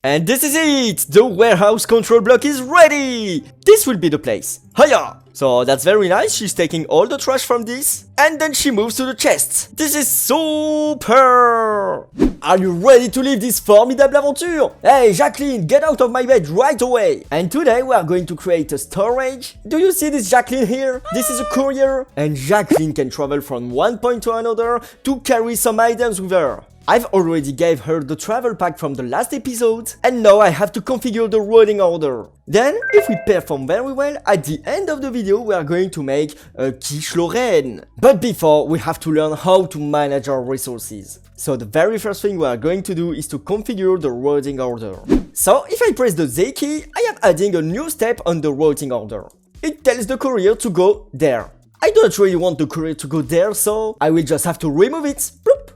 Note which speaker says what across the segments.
Speaker 1: And this is it! The warehouse control block is ready! This will be the place. Hiya! So that's very nice, she's taking all the trash from this. And then she moves to the chest. This is super! Are you ready to live this formidable adventure? Hey Jacqueline, get out of my bed right away! And today we are going to create a storage. Do you see this Jacqueline here? This is a courier. And Jacqueline can travel from one point to another to carry some items with her. I've already gave her the travel pack from the last episode, and now I have to configure the routing order. Then, if we perform very well, at the end of the video we are going to make a quiche Lorraine. But before, we have to learn how to manage our resources. So the very first thing we are going to do is to configure the routing order. So if I press the Z key, I am adding a new step on the routing order. It tells the courier to go there. I don't really want the courier to go there, so I will just have to remove it. Bloop.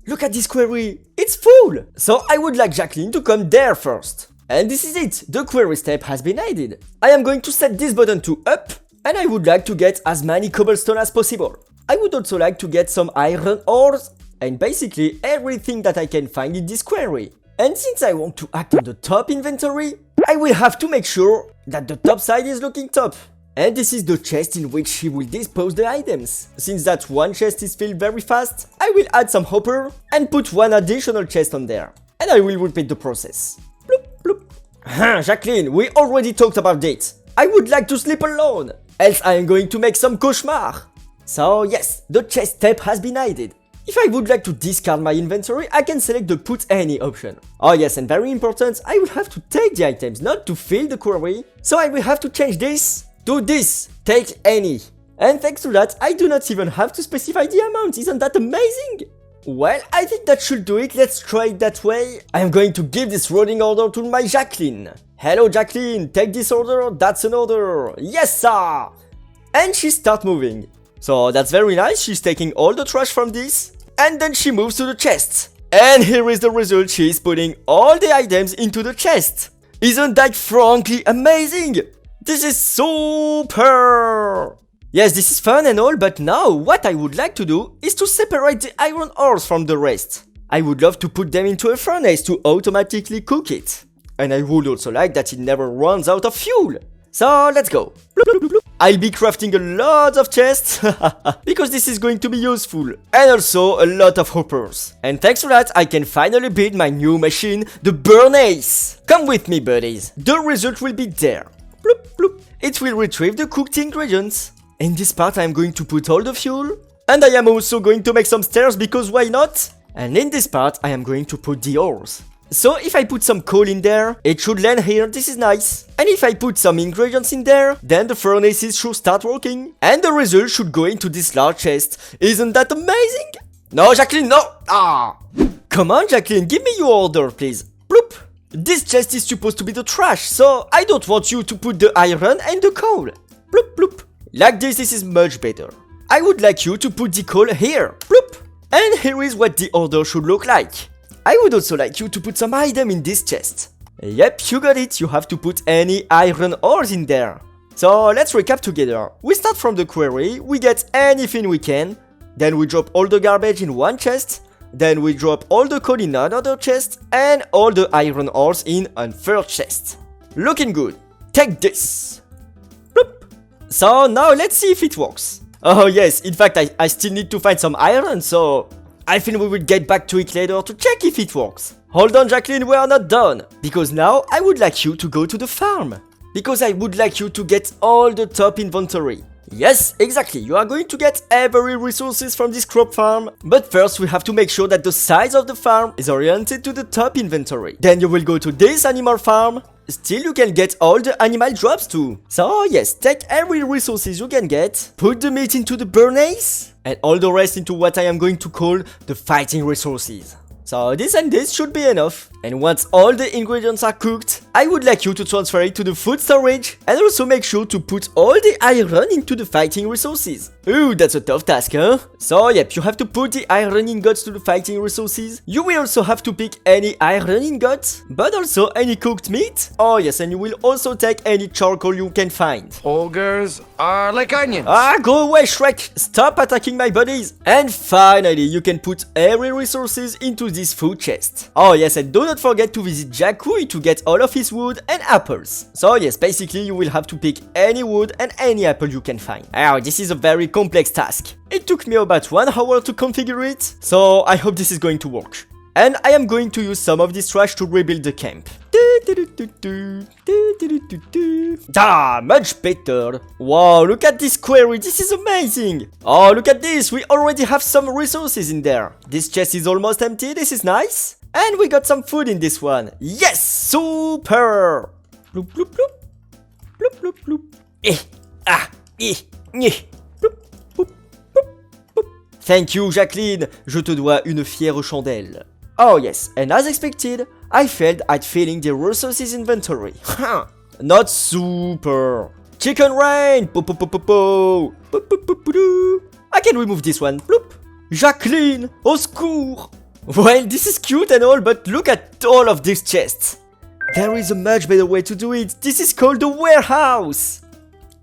Speaker 1: Look at this query, it's full! So I would like Jacqueline to come there first. And this is it, the query step has been added. I am going to set this button to up, and I would like to get as many cobblestone as possible. I would also like to get some iron ores, and basically everything that I can find in this query. And since I want to act on the top inventory, I will have to make sure that the top side is looking top. And this is the chest in which she will dispose the items. Since that one chest is filled very fast, I will add some hopper and put one additional chest on there. And I will repeat the process. Bloop, bloop. Jacqueline, we already talked about it. I would like to sleep alone, else I am going to make some cauchemar. So yes, the chest step has been added. If I would like to discard my inventory, I can select the put any option. Oh yes, and very important, I will have to take the items, not to fill the query. So I will have to change this to this, take any. And thanks to that, I do not even have to specify the amount. Isn't that amazing? Well, I think that should do it. Let's try it that way. I am going to give this routing order to my Jacqueline. Hello Jacqueline, take this order, that's an order. Yes sir! And she starts moving. So that's very nice, she's taking all the trash from this. And then she moves to the chest. And here is the result, she is putting all the items into the chest. Isn't that frankly amazing? This is super! Yes, this is fun and all, but now what I would like to do is to separate the iron ores from the rest. I would love to put them into a furnace to automatically cook it. And I would also like that it never runs out of fuel. So let's go. I'll be crafting a lot of chests, because this is going to be useful. And also a lot of hoppers. And thanks to that, I can finally build my new machine, the Burnace. Come with me, buddies. The result will be there. Bloop, bloop. It will retrieve the cooked ingredients. In this part I am going to put all the fuel. And I am also going to make some stairs because why not? And in this part I am going to put the ores. So if I put some coal in there, it should land here, this is nice. And if I put some ingredients in there, then the furnaces should start working. And the result should go into this large chest. Isn't that amazing? No Jacqueline, no! Ah! Come on Jacqueline, give me your order please. Bloop! This chest is supposed to be the trash, so I don't want you to put the iron and the coal. Bloop, bloop. Like this is much better. I would like you to put the coal here. Bloop. And here is what the order should look like. I would also like you to put some item in this chest. Yep, you got it. You have to put any iron ores in there. So let's recap together. We start from the query, we get anything we can. Then we drop all the garbage in one chest. Then we drop all the coal in another chest and all the iron ores in a third chest. Looking good. Take this. Bloop. So now let's see if it works. Oh yes, in fact I still need to find some iron, so I think we will get back to it later to check if it works. Hold on Jacqueline, we are not done. Because now I would like you to go to the farm. Because I would like you to get all the top inventory. Yes, exactly, you are going to get every resources from this crop farm. But first we have to make sure that the size of the farm is oriented to the top inventory. Then you will go to this animal farm. Still you can get all the animal drops too. So yes, take every resources you can get, put the meat into the Burnace, and all the rest into what I am going to call the fighting resources. So this and this should be enough. And once all the ingredients are cooked, I would like you to transfer it to the food storage, and also make sure to put all the iron into the fighting resources. Ooh, that's a tough task, huh? So yep, you have to put the iron ingots to the fighting resources. You will also have to pick any iron ingots, but also any cooked meat. Oh yes, and you will also take any charcoal you can find.
Speaker 2: Ogres are like onions.
Speaker 1: Ah, go away, Shrek! Stop attacking my buddies! And finally, you can put every resources into this food chest. Oh yes, and do not forget to visit Jakui to get all of his wood and apples. So yes, basically you will have to pick any wood and any apple you can find. Oh, this is a very complex task. It took me about 1 hour to configure it, so I hope this is going to work. And I am going to use some of this trash to rebuild the camp. Ah, much better. Wow, look at this quarry, this is amazing. Oh, look at this, we already have some resources in there. This chest is almost empty, this is nice. And we got some food in this one. Yes, super. Bloop, bloop, bloop. Bloop, bloop, bloop. Bloop, bloop, bloop, bloop. Thank you, Jacqueline. Je te dois une fière chandelle. Oh yes, and as expected, I failed at filling the resources inventory. Not super. Chicken rain! Po po po po po! Po po po po doo. I can remove this one. Bloop. Jacqueline! Au secours! Well, this is cute and all, but look at all of these chests. There is a much better way to do it. This is called a warehouse.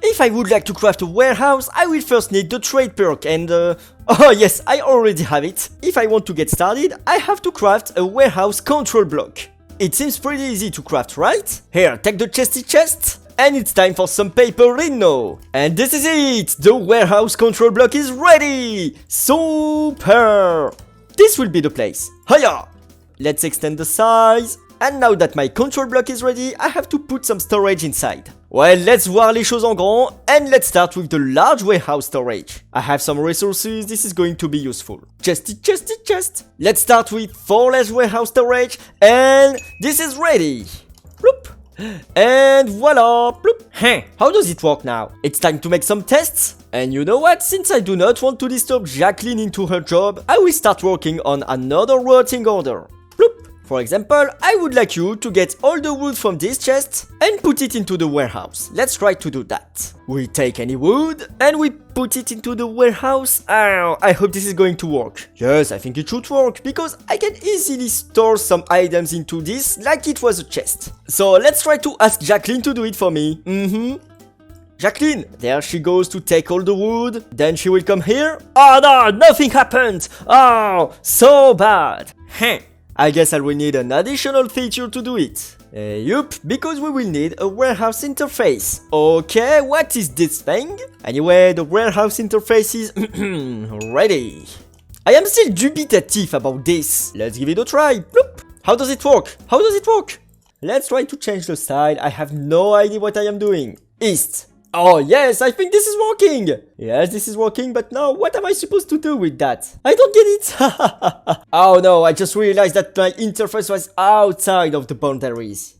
Speaker 1: If I would like to craft a warehouse, I will first need the trade perk and oh yes, I already have it. If I want to get started, I have to craft a warehouse control block. It seems pretty easy to craft, right? Here, take the chesty chest. And it's time for some paperino. And this is it! The warehouse control block is ready! Super! This will be the place. Hiya! Let's extend the size. And now that my control block is ready, I have to put some storage inside. Well, let's voir les choses en grand, and let's start with the large warehouse storage. I have some resources, this is going to be useful. Chest. Let's start with 4 large warehouse storage, and this is ready. Bloop. And voila, bloop. How does it work now? It's time to make some tests. And you know what? Since I do not want to disturb Jacqueline into her job, I will start working on another routing order. Bloop. For example, I would like you to get all the wood from this chest and put it into the warehouse. Let's try to do that. We take any wood and we put it into the warehouse. Oh, I hope this is going to work. Yes, I think it should work because I can easily store some items into this like it was a chest. So let's try to ask Jacqueline to do it for me. Jacqueline, there she goes to take all the wood. Then she will come here. Oh no, nothing happened. Oh, so bad. I guess I will need an additional feature to do it. Yup, because we will need a warehouse interface. Okay, what is this thing? Anyway, the warehouse interface is ready. I am still dubitative about this. Let's give it a try. Bloop. How does it work? Let's try to change the style. I have no idea what I am doing. East. Oh yes, I think this is working! Yes, this is working, but now what am I supposed to do with that? I don't get it! Oh no, I just realized that my interface was outside of the boundaries.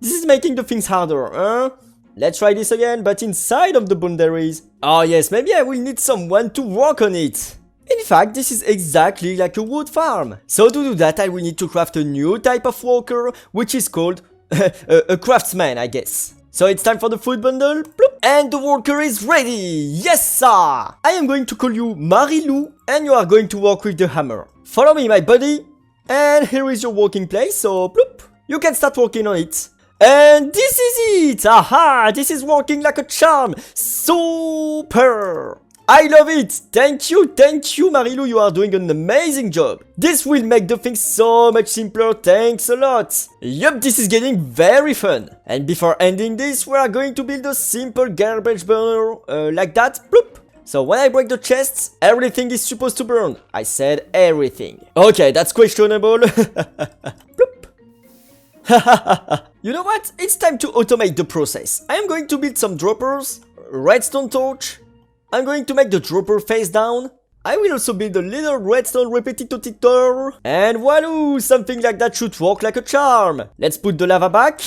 Speaker 1: This is making the things harder, huh? Let's try this again, but inside of the boundaries. Oh yes, maybe I will need someone to work on it. In fact, this is exactly like a wood farm. So to do that, I will need to craft a new type of worker, which is called a craftsman, I guess. So it's time for the food bundle, bloop, and the worker is ready! Yes sir! I am going to call you Marilou, and you are going to work with the hammer. Follow me my buddy, and here is your working place, so bloop, you can start working on it. And this is it! Aha! This is working like a charm! Super! I love it! Thank you, Marilou, you are doing an amazing job. This will make the things so much simpler, thanks a lot. Yup, this is getting very fun. And before ending this, we are going to build a simple garbage burner, like that, bloop. So when I break the chests, everything is supposed to burn. I said everything. Okay, that's questionable. Bloop. You know what? It's time to automate the process. I am going to build some droppers, redstone torch. I'm going to make the dropper face down. I will also build a little redstone repetitor. And voila, something like that should work like a charm. Let's put the lava back.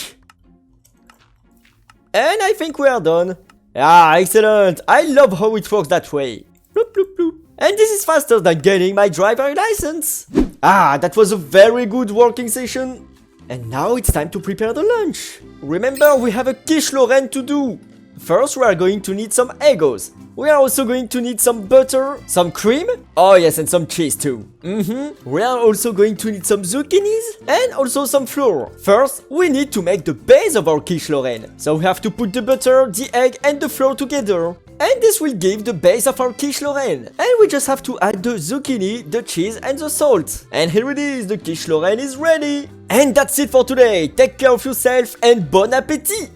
Speaker 1: And I think we are done. Ah, excellent. I love how it works that way. Bloop, bloop, bloop. And this is faster than getting my driver license. Ah, that was a very good working session. And now it's time to prepare the lunch. Remember, we have a quiche Lorraine to do. First, we are going to need some egos. We are also going to need some butter, some cream, oh yes, and some cheese too. We are also going to need some zucchinis and also some flour. First, we need to make the base of our quiche Lorraine. So we have to put the butter, the egg and the flour together. And this will give the base of our quiche Lorraine. And we just have to add the zucchini, the cheese and the salt. And here it is, the quiche Lorraine is ready. And that's it for today. Take care of yourself and bon appétit!